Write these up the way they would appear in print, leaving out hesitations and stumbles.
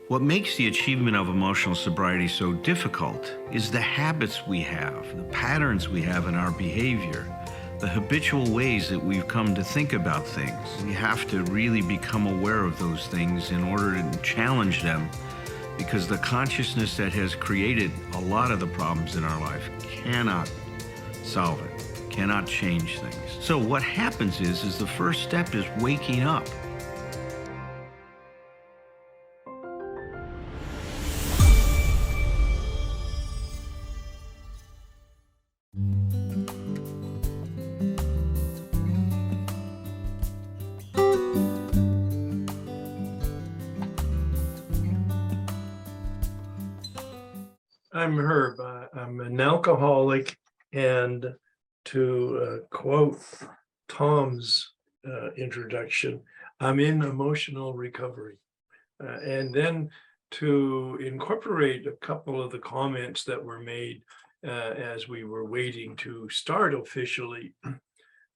What makes the achievement of emotional sobriety so difficult is the habits we have, the patterns we have in our behavior, the habitual ways that we've come to think about things. We have to really become aware of those things in order to challenge them, because the consciousness that has created a lot of the problems in our life cannot solve it, cannot change things. So what happens is the first step is waking up. I'm Herb. I'm an alcoholic, and to quote Tom's introduction, I'm in emotional recovery. And then to incorporate a couple of the comments that were made as we were waiting to start officially,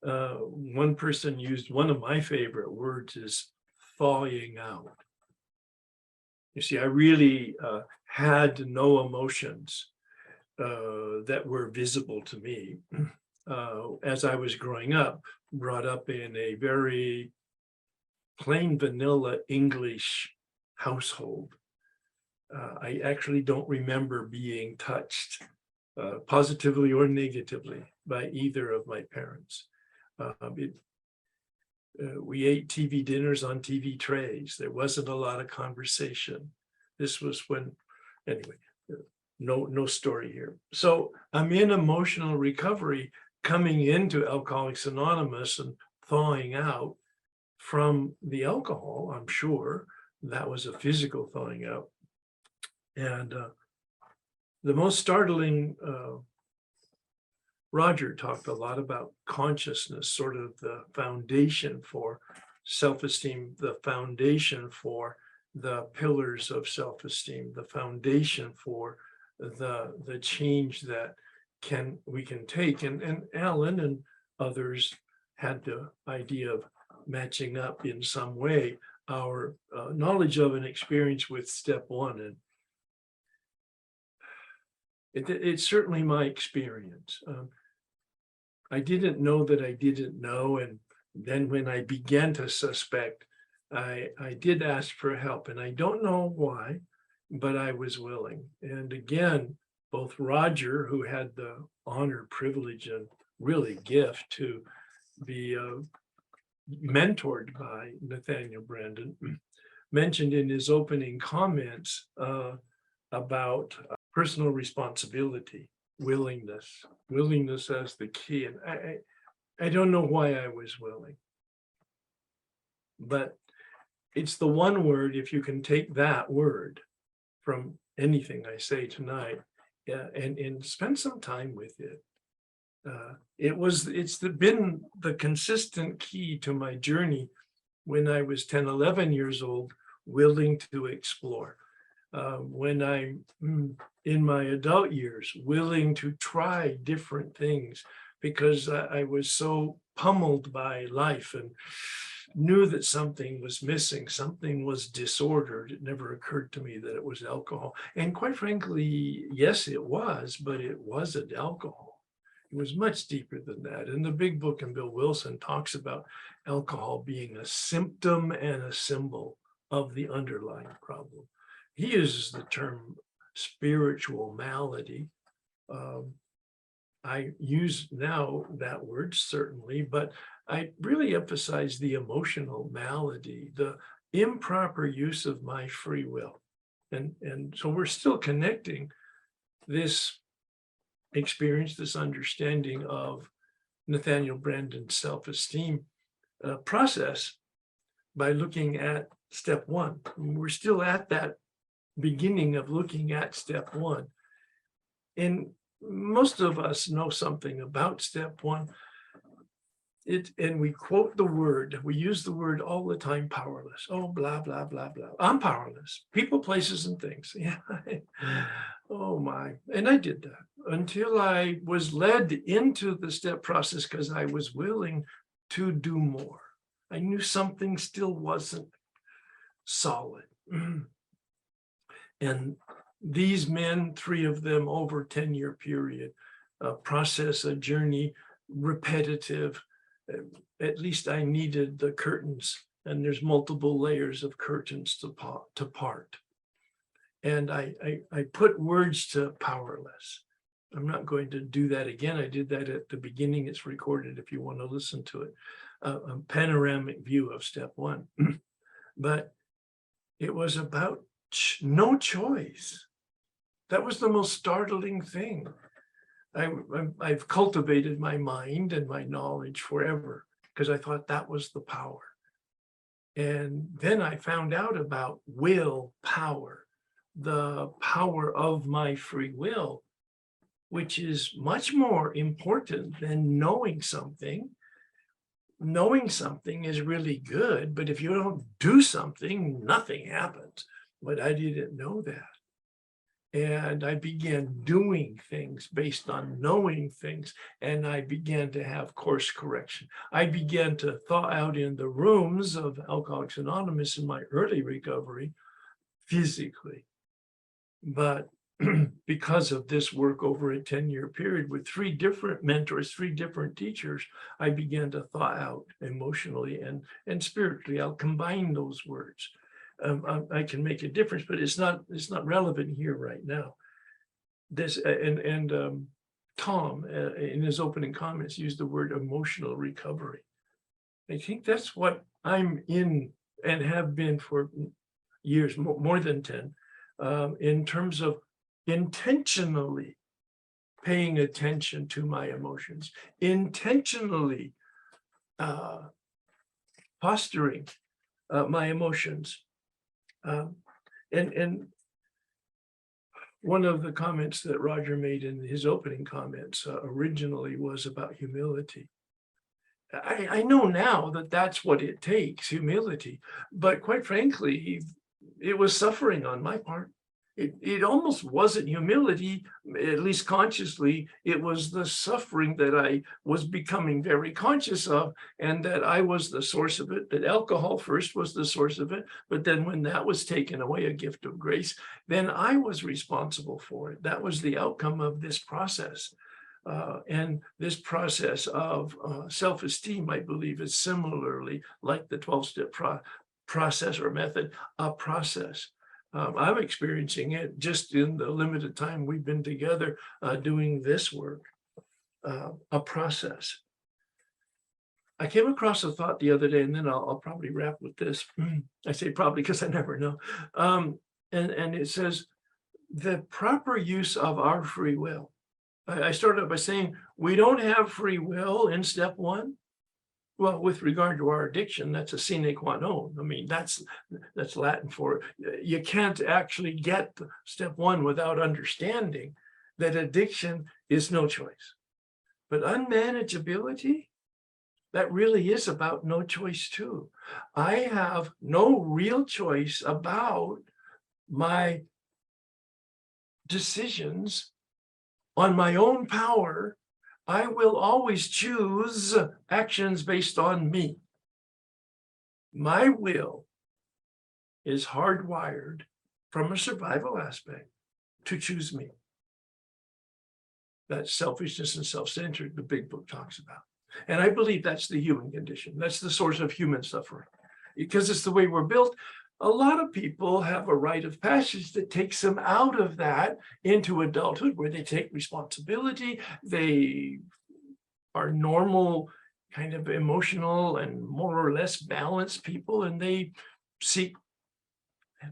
one person used one of my favorite words is thawing out. You see, I really had no emotions that were visible to me as I was growing up, brought up in a very plain vanilla English household. I actually don't remember being touched positively or negatively by either of my parents. We ate TV dinners on TV trays. There wasn't a lot of conversation. This was when, anyway, no story here. So I'm in emotional recovery, coming into Alcoholics Anonymous and thawing out from the alcohol. I'm sure that was a physical thawing out. And the most startling, Roger talked a lot about consciousness, sort of the foundation for self-esteem, the foundation for the pillars of self-esteem, the foundation for the change that we can take. And Alan and others had the idea of matching up in some way our knowledge of and experience with step one. And it's certainly my experience. I didn't know that I didn't know. And then when I began to suspect, I did ask for help. And I don't know why, but I was willing. And again, both Roger, who had the honor, privilege, and really gift to be mentored by Nathaniel Branden, mentioned in his opening comments about personal responsibility. Willingness as the key. And I don't know why I was willing, but it's the one word, if you can take that word from anything I say tonight, and spend some time with it. It's been the consistent key to my journey when I was 10, 11 years old, willing to explore. When I'm in my adult years, willing to try different things because I was so pummeled by life and knew that something was missing, something was disordered. It never occurred to me that it was alcohol. And quite frankly, yes, it was, but it wasn't alcohol. It was much deeper than that. And the big book, and Bill Wilson talks about alcohol being a symptom and a symbol of the underlying problem. He uses the term spiritual malady. I use now that word, certainly, but I really emphasize the emotional malady, the improper use of my free will. And so we're still connecting this experience, this understanding of Nathaniel Branden's self-esteem process by looking at step one. We're still at that beginning of looking at step one. And most of us know something about step one. And we quote the word, we use the word all the time, powerless. Oh, blah, blah, blah, blah. I'm powerless. People, places, and things. Yeah. Oh my. And I did that until I was led into the step process because I was willing to do more. I knew something still wasn't solid. And these men, 3 of them over a 10-year period, process, a journey, repetitive. At least I needed the curtains, and there's multiple layers of curtains to part. And I put words to powerless. I'm not going to do that again. I did that at the beginning. It's recorded if you want to listen to it. A panoramic view of step 1. But it was about no choice. That was the most startling thing. I've cultivated my mind and my knowledge forever because I thought that was the power. And then I found out about will power, the power of my free will, which is much more important than knowing something. Knowing something is really good, but if you don't do something, nothing happens. But I didn't know that. And I began doing things based on knowing things, and I began to have course correction. I began to thaw out in the rooms of Alcoholics Anonymous in my early recovery physically. But because of this work over a 10-year period with 3 different mentors, 3 different teachers, I began to thaw out emotionally and spiritually. I'll combine those words. I can make a difference, but it's not relevant here right now. This Thom, in his opening comments, used the word emotional recovery. I think that's what I'm in and have been for years, more than 10, in terms of intentionally paying attention to my emotions, intentionally fostering my emotions. And one of the comments that Roger made in his opening comments originally was about humility. I know now that that's what it takes, humility, but quite frankly, it was suffering on my part. It almost wasn't humility, at least consciously. It was the suffering that I was becoming very conscious of, and that I was the source of it, that alcohol first was the source of it. But then when that was taken away, a gift of grace, then I was responsible for it. That was the outcome of this process. And this process of self-esteem, I believe, is similarly like the 12-step process or method, a process. I'm experiencing it just in the limited time we've been together doing this work, a process. I came across a thought the other day, and then I'll probably wrap with this. I say probably because I never know. And it says, the proper use of our free will. I started by saying, we don't have free will in step 1. Well, with regard to our addiction, that's a sine qua non. I mean, that's Latin for you can't actually get step 1 without understanding that addiction is no choice. But unmanageability, that really is about no choice too. I have no real choice about my decisions on my own power. I will always choose actions based on me. My will is hardwired from a survival aspect to choose me. That's selfishness and self-centered, the big book talks about. And I believe that's the human condition. That's the source of human suffering. Because it's the way we're built. A lot of people have a rite of passage that takes them out of that into adulthood, where they take responsibility. They are normal, kind of emotional and more or less balanced people, and they seek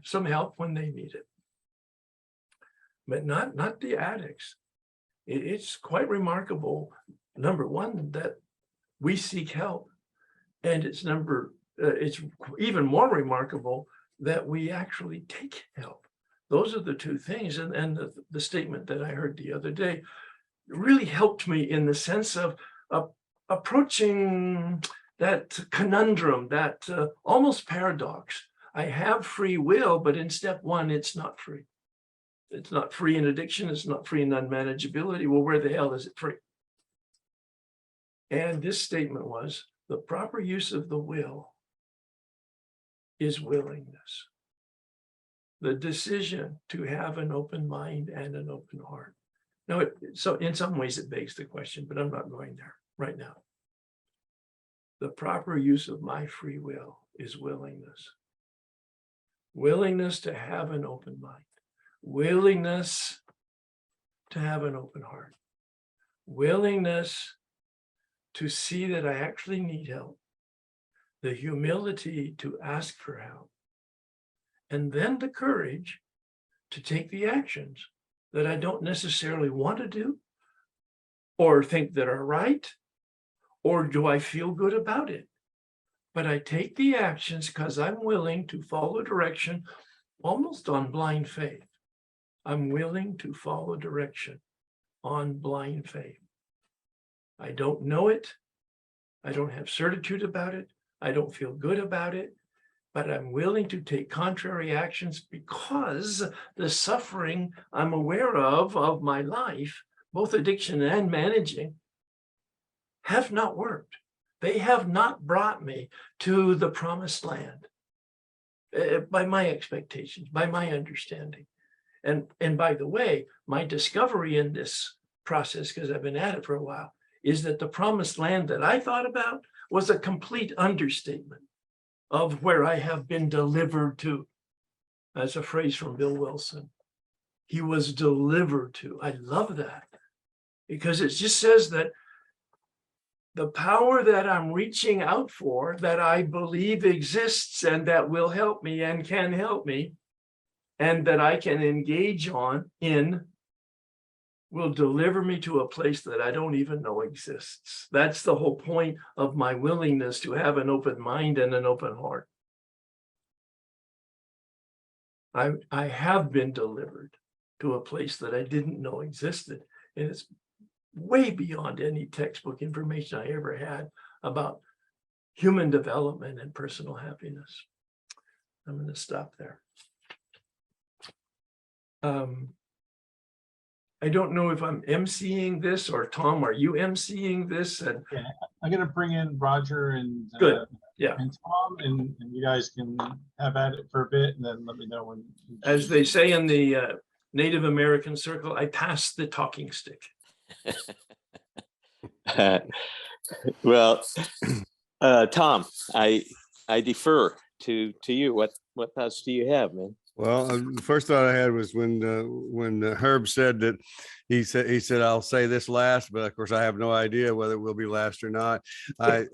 some help when they need it. But not the addicts. It's quite remarkable, number one, that we seek help, and it's even more remarkable that we actually take help. Those are the two things. And the statement that I heard the other day really helped me in the sense of approaching that conundrum, that almost paradox. I have free will, but in step 1, it's not free. It's not free in addiction. It's not free in unmanageability. Well, where the hell is it free? And this statement was, the proper use of the will is willingness. the decision to have an open mind and an open heart. Now, so in some ways it begs the question, but I'm not going there right now. The proper use of my free will is willingness. Willingness to have an open mind. Willingness to have an open heart. Willingness to see that I actually need help. The humility to ask for help. And then the courage to take the actions that I don't necessarily want to do or think that are right, or do I feel good about it? But I take the actions because I'm willing to follow direction almost on blind faith. I'm willing to follow direction on blind faith. I don't know it. I don't have certitude about it. I don't feel good about it, but I'm willing to take contrary actions because the suffering I'm aware of my life, both addiction and managing, have not worked. They have not brought me to the promised land by my expectations, by my understanding. And by the way, my discovery in this process, because I've been at it for a while, is that the promised land that I thought about was a complete understatement of where I have been delivered to. That's a phrase from Bill Wilson. He was delivered to. I love that because it just says that the power that I'm reaching out for, that I believe exists and that will help me and can help me, and that I can engage in, will deliver me to a place that I don't even know exists. That's the whole point of my willingness to have an open mind and an open heart. I have been delivered to a place that I didn't know existed. And it's way beyond any textbook information I ever had about human development and personal happiness. I'm going to stop there. I don't know if I'm emceeing this, or Tom, are you emceeing this? And yeah, I'm going to bring in Roger and good, yeah, and Tom, and you guys can have at it for a bit, and then let me know when. As they say in the Native American circle, I pass the talking stick. Well, Tom, I defer to you. What thoughts do you have, man? Well, the first thought I had was when Herb said that he said I'll say this last, but of course I have no idea whether it will be last or not. I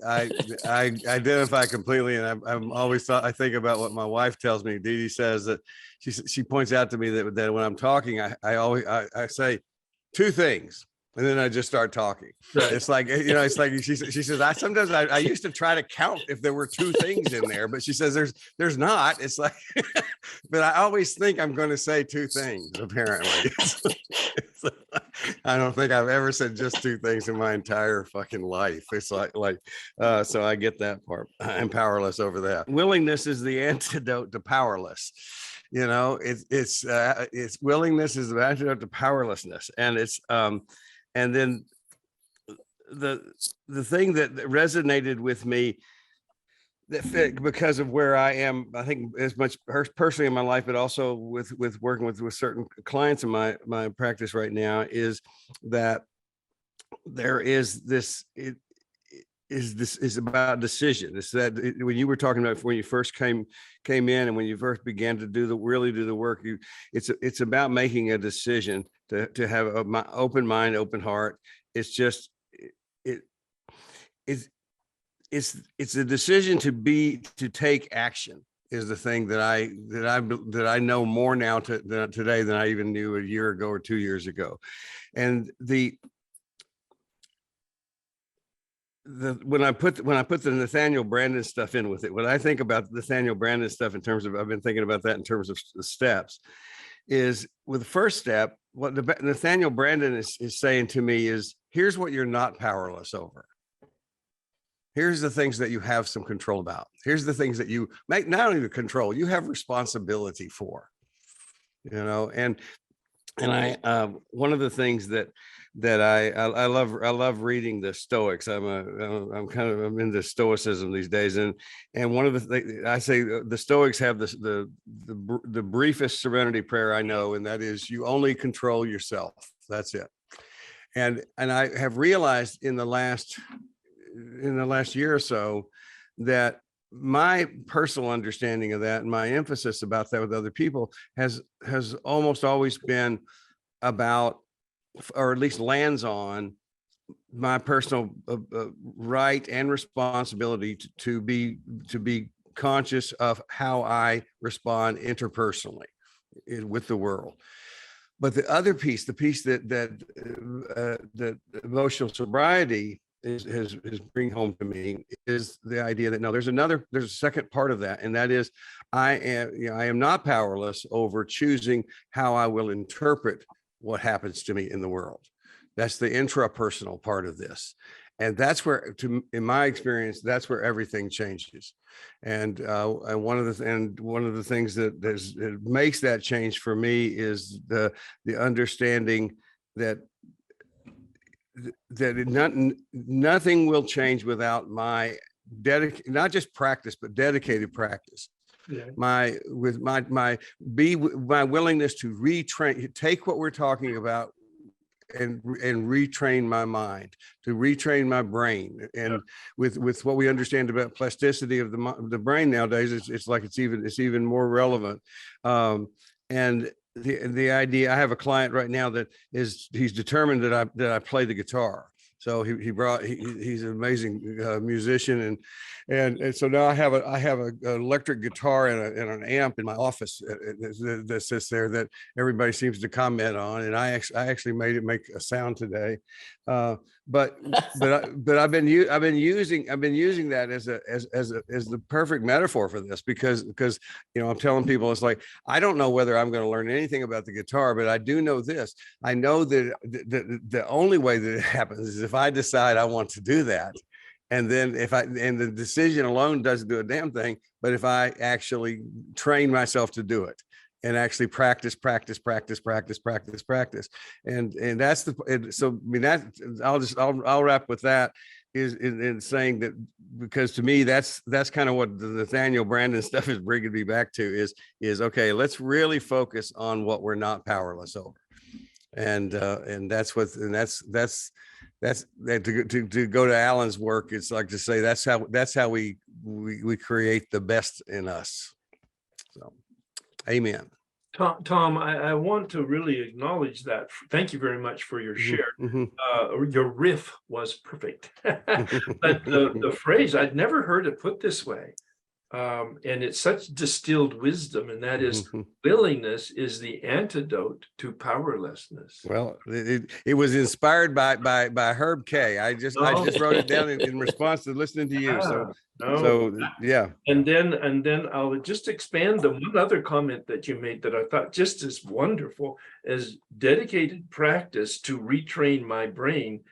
identify completely, and I'm always I think about what my wife tells me. Dee Dee says that she points out to me that when I'm talking, I say two things. And then I just start talking. Right. It's like, it's like she says, I used to try to count if there were two things in there, but she says there's not. It's like, but I always think I'm going to say two things, apparently. I don't think I've ever said just two things in my entire fucking life. It's so I get that part. I'm powerless over that. Willingness is the antidote to powerless. It's willingness is the antidote to powerlessness. And it's, and then the thing that resonated with me that fit because of where I am, I think as much personally in my life, but also with working with certain clients in my practice right now, is that there is this, is about decision. It's that when you were talking about when you first came in and when you first began to really do the work, it's about making a decision to have an open mind, open heart. It's just it's a decision to take action is the thing that I know more now today than I even knew a year ago or 2 years ago. And when I put the Nathaniel Branden stuff in with it, when I think about Nathaniel Branden stuff in terms of, I've been thinking about that in terms of the steps, is with the first step, what Nathaniel Branden is saying to me is, here's what you're not powerless over. Here's the things that you have some control about. Here's the things that you make not only the control, you have responsibility for, and And one of the things that I love reading the Stoics. I'm into Stoicism these days, and one of the things I say, the Stoics have the briefest serenity prayer I know, and that is, you only control yourself. That's it. And I have realized in the last year or so that my personal understanding of that and my emphasis about that with other people has almost always been about, or at least lands on, my personal right and responsibility to be conscious of how I respond interpersonally with the world. But the other piece, the piece that emotional sobriety is bringing home to me, is the idea that no, there's a second part of that, and that is, I am not powerless over choosing how I will interpret what happens to me in the world. That's the intrapersonal part of this, and that's where, in my experience, that's where everything changes. And one of the things that makes that change for me is the understanding that nothing will change without my not just practice, but dedicated practice. Yeah. My willingness to retrain, take what we're talking about and retrain my mind, to retrain my brain. And with what we understand about plasticity of the brain nowadays, it's like it's even more relevant. And the idea, I have a client right now that he's determined that I play the guitar. So he's an amazing musician, and so now I have an electric guitar and an amp in my office that sits there that everybody seems to comment on, and I actually made it make a sound today. But I've been using that as the perfect metaphor for this, because I'm telling people, it's like, I don't know whether I'm going to learn anything about the guitar, but I do know this. I know that the only way that it happens is if I decide I want to do that. And then and the decision alone doesn't do a damn thing, but if I actually train myself to do it and actually practice, and that's I'll wrap with that, is in saying that, because to me, that's kind of what the Nathaniel Branden stuff is bringing me back to, is okay, let's really focus on what we're not powerless over. And that's to go to Alan's work. It's like to say, that's how we create the best in us. So, amen. Tom, I want to really acknowledge that. Thank you very much for your share. Your riff was perfect. But the phrase, I'd never heard it put this way. And it's such distilled wisdom, and that is, willingness is the antidote to powerlessness. Well, it was inspired by Herb K. I just wrote it down in response to listening to you. So yeah. And then I'll just expand on one other comment that you made that I thought just as wonderful as dedicated practice to retrain my brain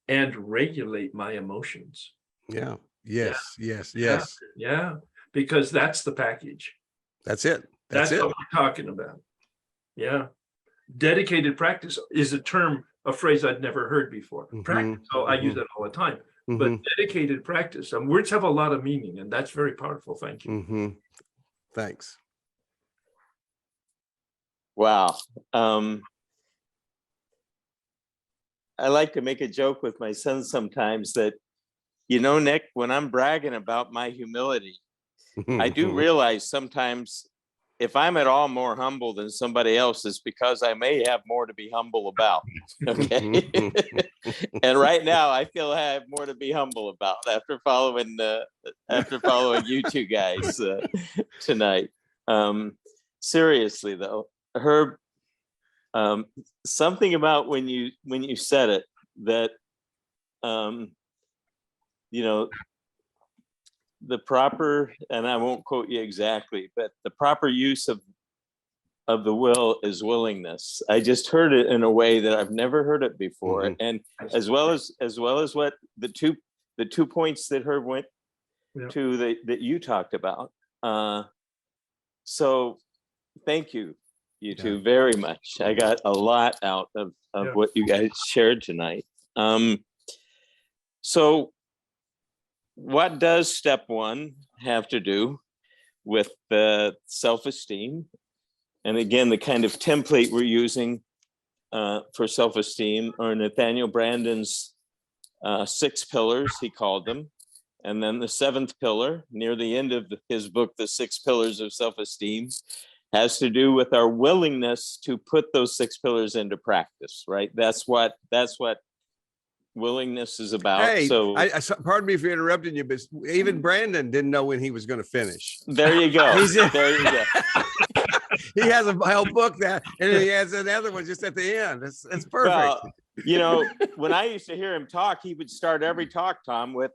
and regulate my emotions. Yeah. Yes. Yeah. Because that's the package. That's it. That's what we're talking about. Yeah. Dedicated practice is a phrase I'd never heard before. Practice, so I use it all the time. But dedicated practice, words have a lot of meaning, and that's very powerful. Thank you. Thanks. Wow. I like to make a joke with my son sometimes that, Nick, when I'm bragging about my humility, I do realize sometimes if I'm at all more humble than somebody else, it's because I may have more to be humble about. Okay. And right now I feel I have more to be humble about after following you two guys tonight. Seriously though, Herb, something about when you said it, that the proper, and I won't quote you exactly, but the proper use of the will is willingness. I just heard it in a way that I've never heard it before. And as well as what the two points that Herb went to that you talked about. So thank you You too, very much. I got a lot out of Yeah. what you guys shared tonight. So what does step one have to do with the self-esteem? And again, the kind of template we're using for self-esteem are Nathaniel Branden's 6 pillars, he called them. And then the 7th pillar, near the end of his book, The 6 Pillars of Self-Esteem, has to do with our willingness to put those 6 pillars into practice, right? That's what willingness is about. Hey, So pardon me for interrupting you, but even Brandon didn't know when he was going to finish. there you go. He's just- There you go. He has a whole book that, and then he has another one just at the end. It's perfect. Well, you know, when I used to hear him talk, he would start every talk, Tom, with,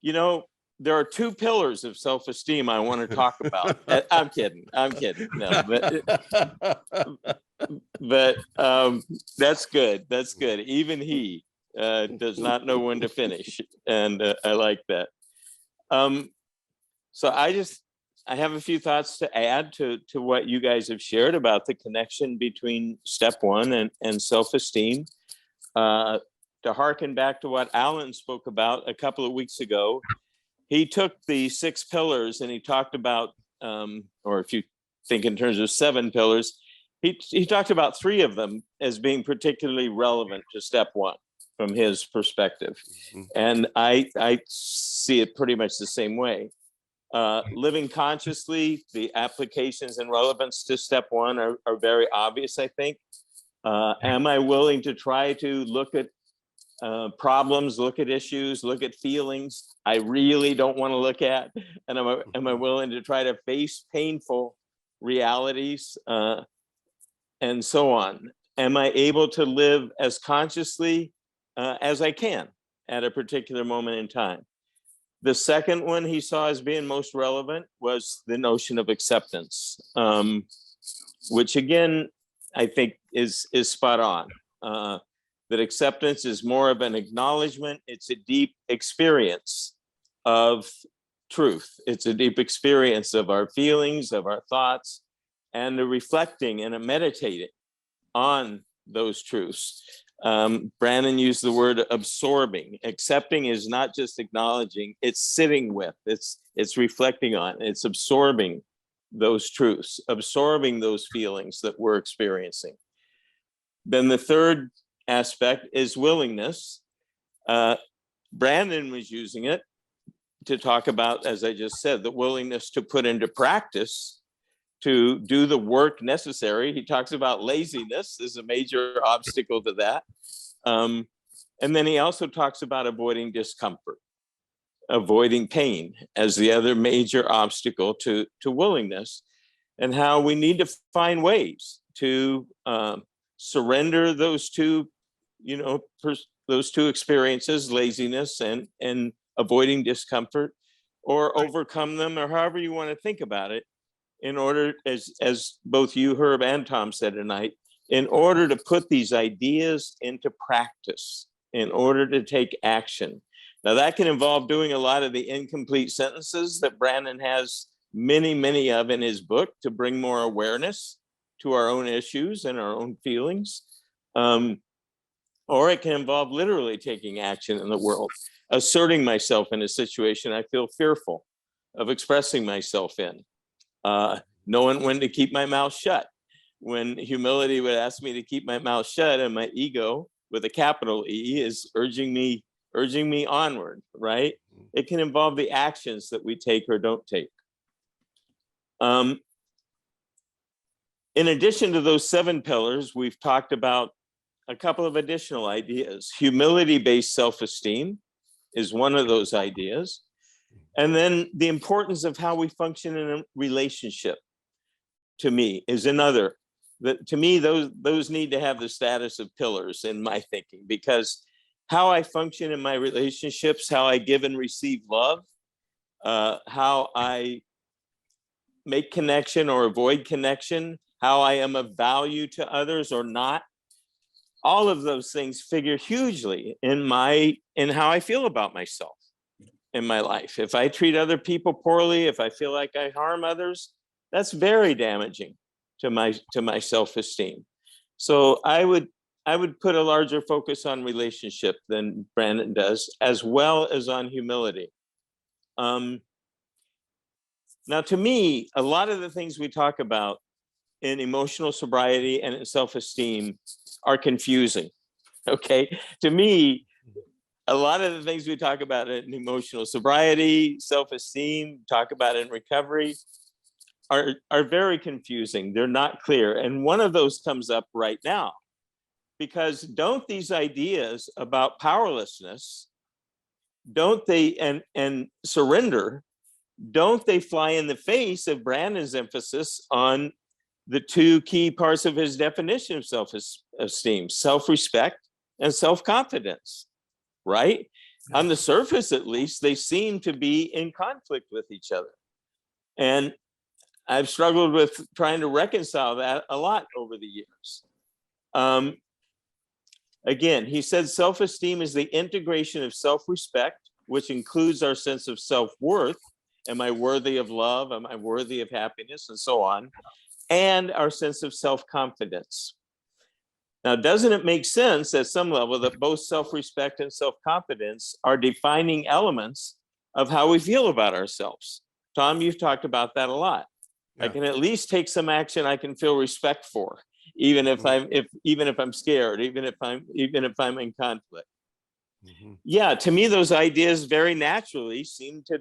you know, there are 2 pillars of self-esteem I want to talk about. I'm kidding. No, but that's good. That's good. Even he does not know when to finish, and I like that. So I have a few thoughts to add to what you guys have shared about the connection between step 1 and self-esteem. To harken back to what Alan spoke about a couple of weeks ago, he took the 6 pillars and he talked about, or if you think in terms of 7 pillars, he talked about 3 of them as being particularly relevant to step 1 from his perspective. And I see it pretty much the same way. Living consciously, the applications and relevance to step 1 are very obvious, I think. Am I willing to try to look at problems, look at issues, look at feelings I really don't want to look at? And am I willing to try to face painful realities and so on? Am I able to live as consciously as I can at a particular moment in time? The second one he saw as being most relevant was the notion of acceptance, which again, I think is spot on. That acceptance is more of an acknowledgement. It's a deep experience of truth. It's a deep experience of our feelings, of our thoughts, and a reflecting and a meditating on those truths. Branden used the word absorbing. Accepting is not just acknowledging, it's sitting with, it's reflecting on, it's absorbing those truths, absorbing those feelings that we're experiencing. Then the third aspect is willingness. Branden was using it to talk about, as I just said, the willingness to put into practice, to do the work necessary. He talks about laziness as a major obstacle to that. And then he also talks about avoiding discomfort, avoiding pain as the other major obstacle to willingness, and how we need to find ways to surrender those 2, those 2 experiences, laziness and avoiding discomfort, or overcome them, or however you want to think about it, in order, as both you, Herb, and Tom said tonight, in order to put these ideas into practice, in order to take action. Now that can involve doing a lot of the incomplete sentences that Branden has many of in his book to bring more awareness to our own issues and our own feelings. Or it can involve literally taking action in the world, asserting myself in a situation I feel fearful of expressing myself in, knowing when to keep my mouth shut. When humility would ask me to keep my mouth shut, and my ego, with a capital E, is urging me onward, right? It can involve the actions that we take or don't take. In addition to those 7 pillars, we've talked about a couple of additional ideas. Humility-based self-esteem is one of those ideas. And then the importance of how we function in a relationship, to me, is another. That, to me, those need to have the status of pillars in my thinking, because how I function in my relationships, how I give and receive love, how I make connection or avoid connection, how I am of value to others or not, all of those things figure hugely in how I feel about myself in my life. If I treat other people poorly, if I feel like I harm others, that's very damaging to my self-esteem. So I would put a larger focus on relationship than Branden does, as well as on humility. Now, to me, a lot of the things we talk about in emotional sobriety and in self-esteem are confusing. Okay, to me, a lot of the things we talk about in emotional sobriety, self-esteem, talk about in recovery, are very confusing. They're not clear, and one of those comes up right now, because don't these ideas about powerlessness, don't they, and surrender, don't they fly in the face of Branden's emphasis on the two key parts of his definition of self-esteem: self-respect and self-confidence, right? On the surface, at least, they seem to be in conflict with each other. And I've struggled with trying to reconcile that a lot over the years. Again, he said self-esteem is the integration of self-respect, which includes our sense of self-worth. Am I worthy of love? Am I worthy of happiness? And so on. And our sense of self-confidence. Now, doesn't it make sense at some level that both self-respect and self-confidence are defining elements of how we feel about ourselves? Tom, you've talked about that a lot. Yeah. I can at least take some action I can feel respect for, even if I'm scared, even if I'm in conflict. Mm-hmm. Yeah, to me, those ideas very naturally seem to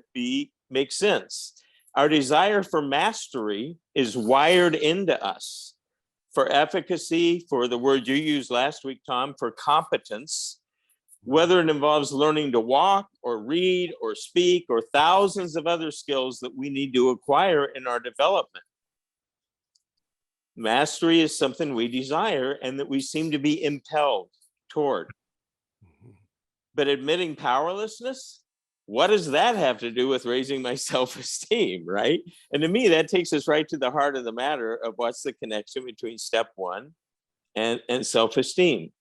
make sense. Our desire for mastery is wired into us. For efficacy, for the word you used last week, Tom, for competence, whether it involves learning to walk or read or speak or thousands of other skills that we need to acquire in our development. Mastery is something we desire and that we seem to be impelled toward. But admitting powerlessness, what does that have to do with raising my self-esteem, right? And to me, that takes us right to the heart of the matter of what's the connection between step one and self-esteem.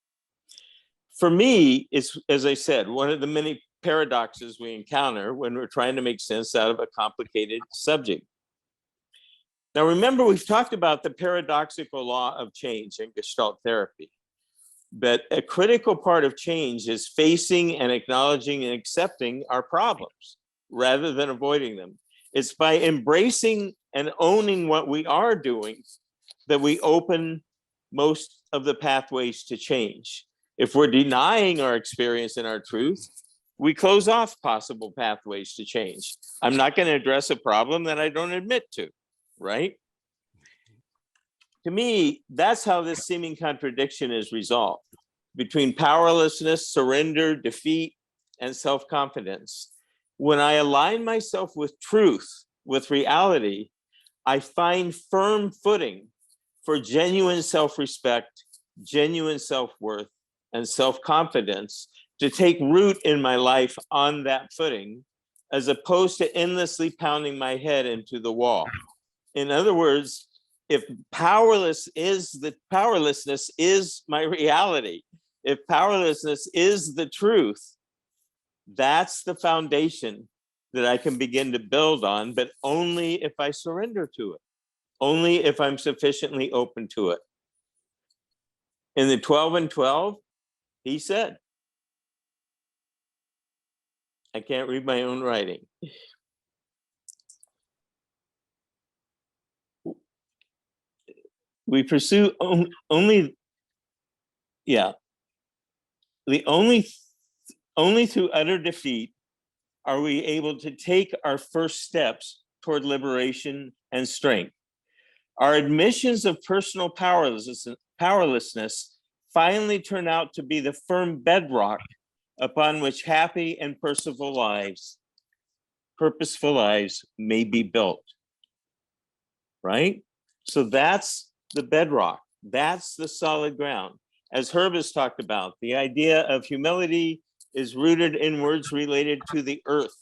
For me, it's, as I said, one of the many paradoxes we encounter when we're trying to make sense out of a complicated subject. Now, remember, we've talked about the paradoxical law of change in Gestalt therapy. But a critical part of change is facing and acknowledging and accepting our problems rather than avoiding them. It's by embracing and owning what we are doing that we open most of the pathways to change. If we're denying our experience and our truth, we close off possible pathways to change. I'm not going to address a problem that I don't admit to, right? To me, that's how this seeming contradiction is resolved between powerlessness, surrender, defeat, and self-confidence. When I align myself with truth, with reality, I find firm footing for genuine self-respect, genuine self-worth, and self-confidence to take root in my life on that footing, as opposed to endlessly pounding my head into the wall. In other words, if powerlessness is my reality, if powerlessness is the truth, that's the foundation that I can begin to build on, but only if I surrender to it, only if I'm sufficiently open to it. In the 12 and 12, he said, I can't read my own writing. We pursue only through utter defeat are we able to take our first steps toward liberation and strength. Our admissions of personal powerlessness finally turn out to be the firm bedrock upon which happy and purposeful lives may be built, right? So that's the bedrock. That's the solid ground. As Herb has talked about, the idea of humility is rooted in words related to the earth,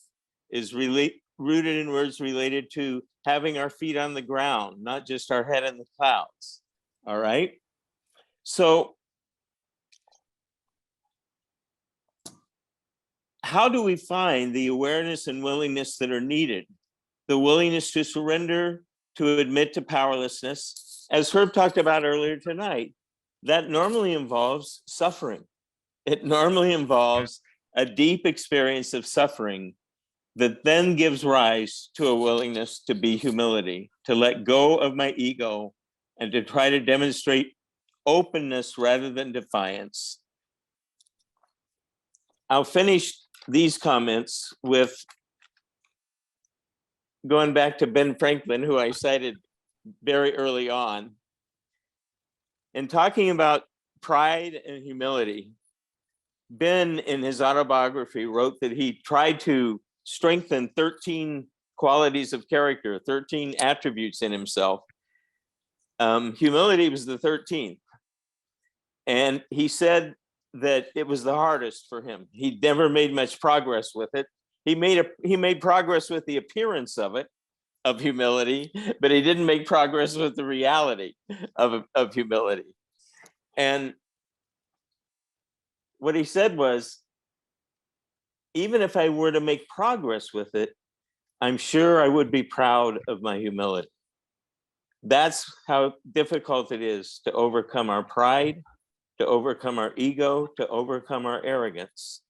is rooted in words related to having our feet on the ground, not just our head in the clouds. All right? So how do we find the awareness and willingness that are needed? The willingness to surrender, to admit to powerlessness, as Herb talked about earlier tonight, that normally involves suffering. It normally involves a deep experience of suffering that then gives rise to a willingness to be humility, to let go of my ego and to try to demonstrate openness rather than defiance. I'll finish these comments with going back to Ben Franklin, who I cited very early on. In talking about pride and humility, Ben, in his autobiography, wrote that he tried to strengthen 13 qualities of character, 13 attributes in himself. Humility was the 13th. And he said that it was the hardest for him. He never made much progress with it. He made progress with the appearance of it, of humility, but he didn't make progress with the reality of humility. And what he said was, even if I were to make progress with it, I'm sure I would be proud of my humility. That's how difficult it is to overcome our pride, to overcome our ego, to overcome our arrogance.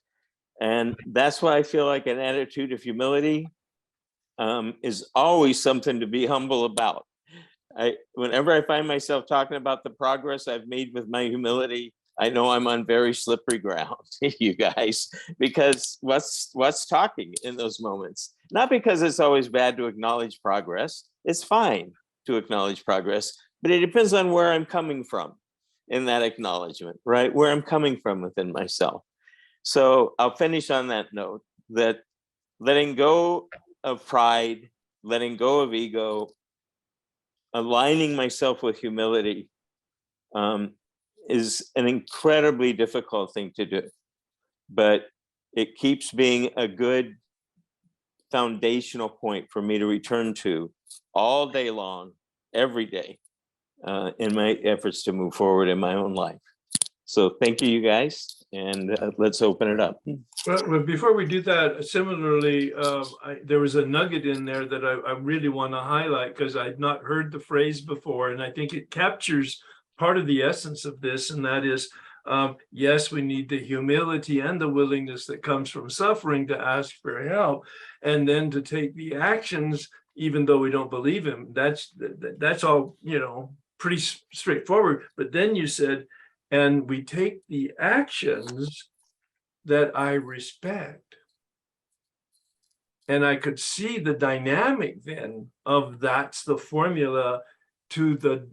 And that's why I feel like an attitude of humility is always something to be humble about. Whenever I find myself talking about the progress I've made with my humility, I know I'm on very slippery ground, you guys, because what's talking in those moments? Not because it's always bad to acknowledge progress. It's fine to acknowledge progress, but it depends on where I'm coming from in that acknowledgement, right? Where I'm coming from within myself. So I'll finish on that note, that letting go of pride, letting go of ego, aligning myself with humility is an incredibly difficult thing to do, but it keeps being a good foundational point for me to return to all day long, every day, in my efforts to move forward in my own life. So thank you guys, and let's open it up. Well, before we do that, similarly, there was a nugget in there that I really want to highlight, because I'd not heard the phrase before, and I think it captures part of the essence of this, and that is, yes, we need the humility and the willingness that comes from suffering to ask for help, and then to take the actions, even though we don't believe him. That's all, pretty straightforward. But then you said, and we take the actions that I respect. And I could see the dynamic then of that's the formula to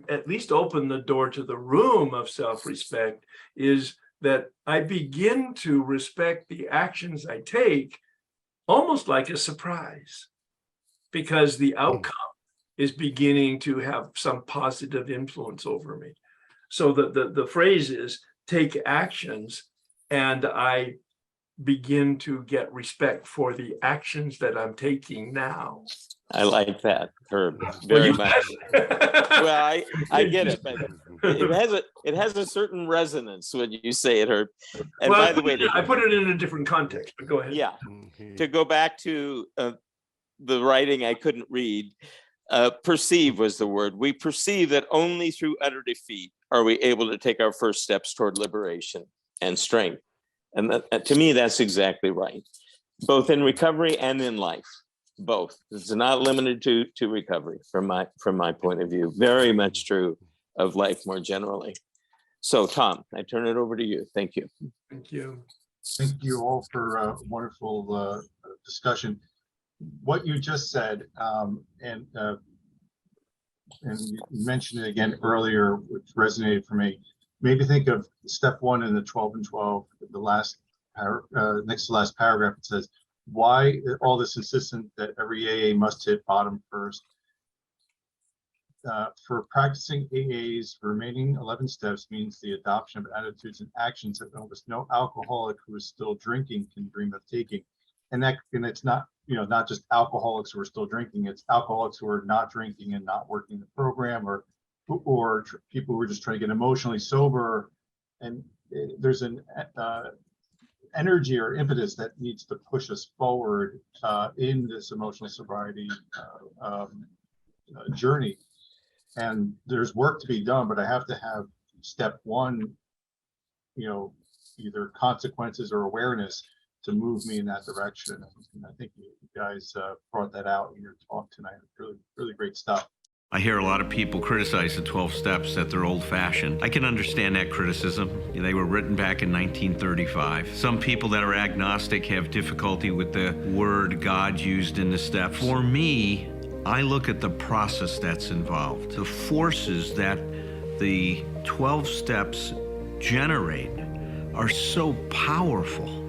at least open the door to the room of self-respect, is that I begin to respect the actions I take almost like a surprise, because the outcome is beginning to have some positive influence over me. So the phrase is take actions, and I begin to get respect for the actions that I'm taking now. I like that, Herb, very much. Well, I get it, but it has a certain resonance when you say it, Herb. And Well, by the way, I put it in a different context, but go ahead. yeah, to go back to the writing I couldn't read, perceive was the word. We perceive that only through utter defeat are we able to take our first steps toward liberation and strength. And that, to me, that's exactly right, both in recovery and in life. Both. It's not limited to recovery from my point of view. Very much true of life more generally. So, Tom, I turn it over to you. Thank you. Thank you. Thank you all for a wonderful discussion. What you just said, and you mentioned it again earlier, which resonated for me, made me think of step 1 in the 12 and 12, the last next to last paragraph. It says, why all this insistence that every AA must hit bottom first? For practicing AA's remaining 11 steps means the adoption of attitudes and actions that almost no alcoholic who is still drinking can dream of taking. And it's not, not just alcoholics who are still drinking, it's alcoholics who are not drinking and not working the program, or people who are just trying to get emotionally sober. And there's an energy or impetus that needs to push us forward in this emotional sobriety journey. And there's work to be done, but I have to have step one, either consequences or awareness to move me in that direction. And I think you guys brought that out in your talk tonight. Really, really great stuff. I hear a lot of people criticize the 12 steps that they're old-fashioned. I can understand that criticism. They were written back in 1935. Some people that are agnostic have difficulty with the word God used in the steps. For me, I look at the process that's involved. The forces that the 12 steps generate are so powerful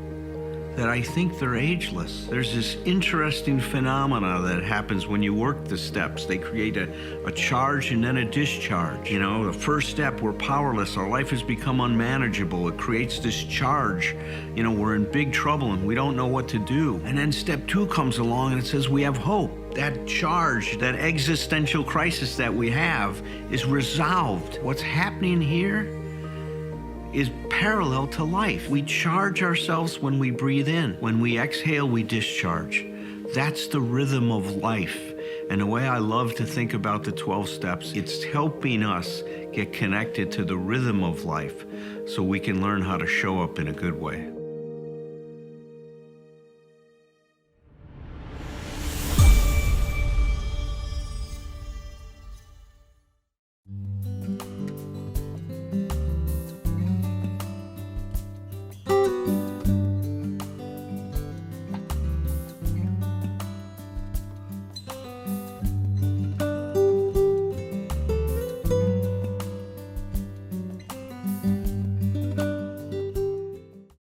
that I think they're ageless. There's this interesting phenomena that happens when you work the steps. They create a charge and then a discharge. The first step, we're powerless. Our life has become unmanageable. It creates this charge. We're in big trouble and we don't know what to do. And then step 2 comes along and it says we have hope. That charge, that existential crisis that we have is resolved. What's happening here is parallel to life. We charge ourselves when we breathe in. When we exhale, we discharge. That's the rhythm of life. And the way I love to think about the 12 steps, it's helping us get connected to the rhythm of life so we can learn how to show up in a good way.